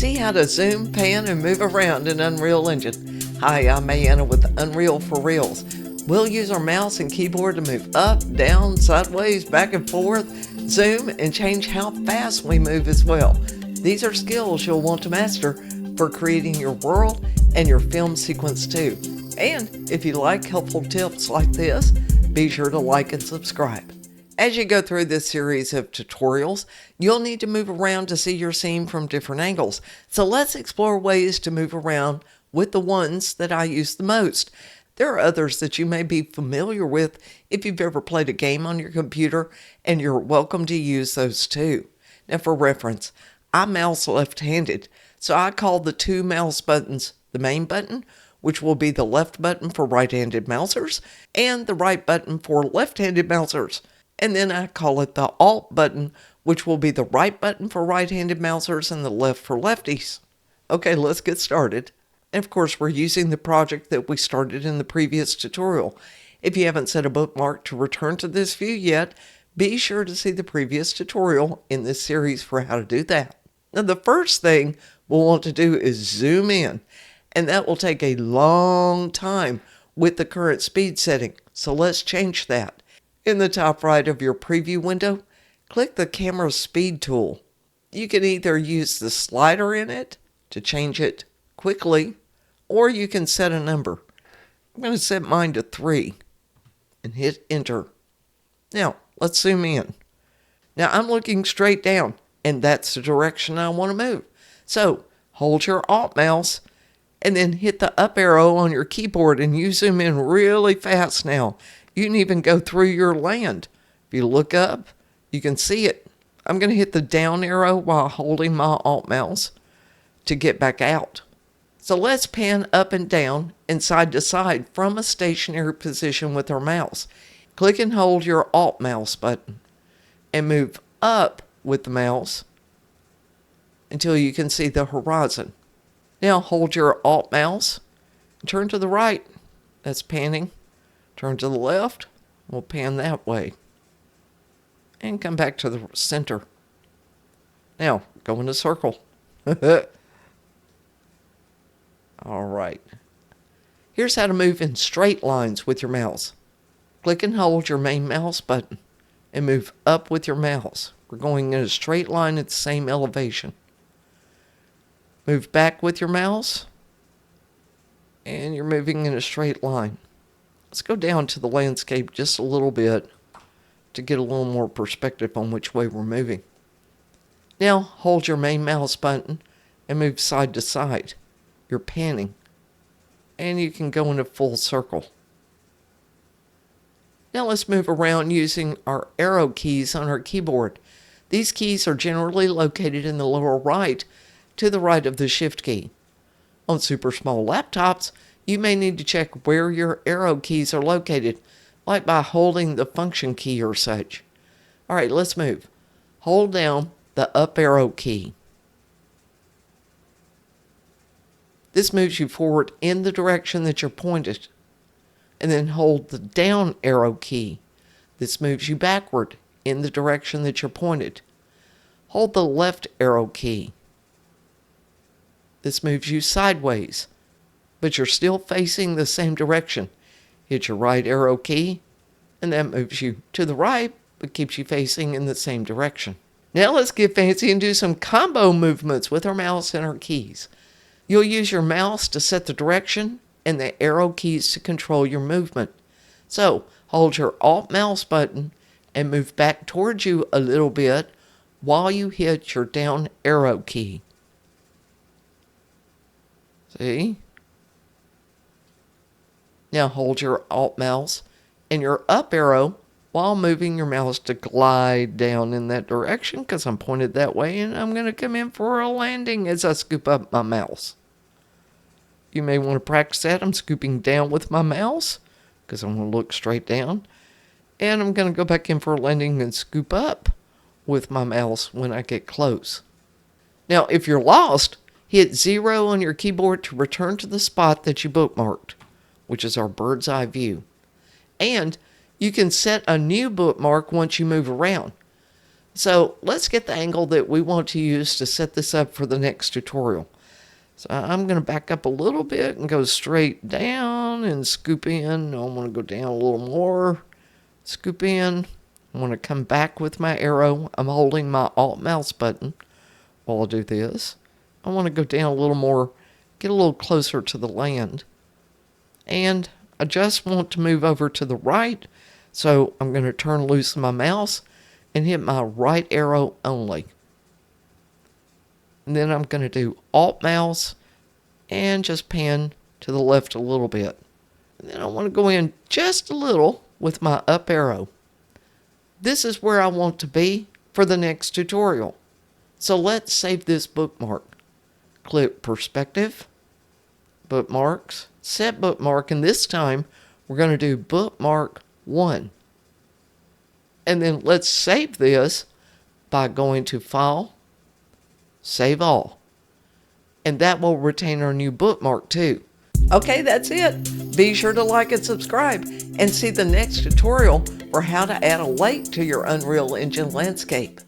see how to zoom, pan, and move around in Unreal Engine. Hi, I'm Mayana with Unreal for Reals. We'll use our mouse and keyboard to move up, down, sideways, back and forth, zoom, and change how fast we move as well. These are skills you'll want to master for creating your world and your film sequence too. And if you like helpful tips like this, be sure to like and subscribe. As you go through this series of tutorials, you'll need to move around to see your scene from different angles. So let's explore ways to move around with the ones that I use the most. There are others that you may be familiar with if you've ever played a game on your computer, and you're welcome to use those too. Now for reference, I mouse left-handed, so I call the two mouse buttons the main button, which will be the left button for right-handed mousers, and the right button for left-handed mousers. And then I call it the Alt button, which will be the right button for right-handed mousers and the left for lefties. Okay, let's get started. And of course, we're using the project that we started in the previous tutorial. If you haven't set a bookmark to return to this view yet, be sure to see the previous tutorial in this series for how to do that. Now, the first thing we'll want to do is zoom in, and that will take a long time with the current speed setting. So let's change that. In the top right of your preview window, click the camera speed tool. You can either use the slider in it to change it quickly, or you can set a number. I'm going to set mine to 3 and hit enter. Now, let's zoom in. Now, I'm looking straight down, and that's the direction I want to move. So, hold your Alt mouse and then hit the up arrow on your keyboard, and you zoom in really fast now. You can even go through your land. If you look up, you can see it. I'm going to hit the down arrow while holding my Alt mouse to get back out. So let's pan up and down and side to side from a stationary position with our mouse. Click and hold your Alt mouse button and move up with the mouse until you can see the horizon. Now hold your Alt mouse and turn to the right. That's panning. Turn to the left, we'll pan that way. And come back to the center. Now, go in a circle. All right. Here's how to move in straight lines with your mouse. Click and hold your main mouse button and move up with your mouse. We're going in a straight line at the same elevation. Move back with your mouse, and you're moving in a straight line. Let's go down to the landscape just a little bit to get a little more perspective on which way we're moving. Now hold your main mouse button and move side to side. You're panning, and you can go in a full circle. Now let's move around using our arrow keys on our keyboard. These keys are generally located in the lower right to the right of the Shift key. On super small laptops, you may need to check where your arrow keys are located, like by holding the function key or such. All right, let's move. Hold down the up arrow key. This moves you forward in the direction that you're pointed. And then hold the down arrow key. This moves you backward in the direction that you're pointed. Hold the left arrow key. This moves you sideways, but you're still facing the same direction. Hit your right arrow key, and that moves you to the right, but keeps you facing in the same direction. Now let's get fancy and do some combo movements with our mouse and our keys. You'll use your mouse to set the direction and the arrow keys to control your movement. So hold your Alt mouse button and move back towards you a little bit while you hit your down arrow key. See? Now hold your Alt mouse and your up arrow while moving your mouse to glide down in that direction, because I'm pointed that way, and I'm going to come in for a landing as I scoop up my mouse. You may want to practice that. I'm scooping down with my mouse because I'm going to look straight down. And I'm going to go back in for a landing and scoop up with my mouse when I get close. Now, if you're lost, hit 0 on your keyboard to return to the spot that you bookmarked, which is our bird's eye view. And you can set a new bookmark once you move around. So let's get the angle that we want to use to set this up for the next tutorial. So I'm going to back up a little bit and go straight down and scoop in. I want to go down a little more, scoop in. I want to come back with my arrow. I'm holding my Alt mouse button while I do this. I want to go down a little more, get a little closer to the land. And I just want to move over to the right, so I'm going to turn loose my mouse and hit my right arrow only. And then I'm going to do Alt mouse and just pan to the left a little bit. And then I want to go in just a little with my up arrow. This is where I want to be for the next tutorial. So let's save this bookmark. Click Perspective, Bookmarks, Set Bookmark, and this time we're going to do Bookmark 1. And then let's save this by going to File, Save All. And that will retain our new bookmark too. Okay, that's it. Be sure to like and subscribe and see the next tutorial for how to add a lake to your Unreal Engine landscape.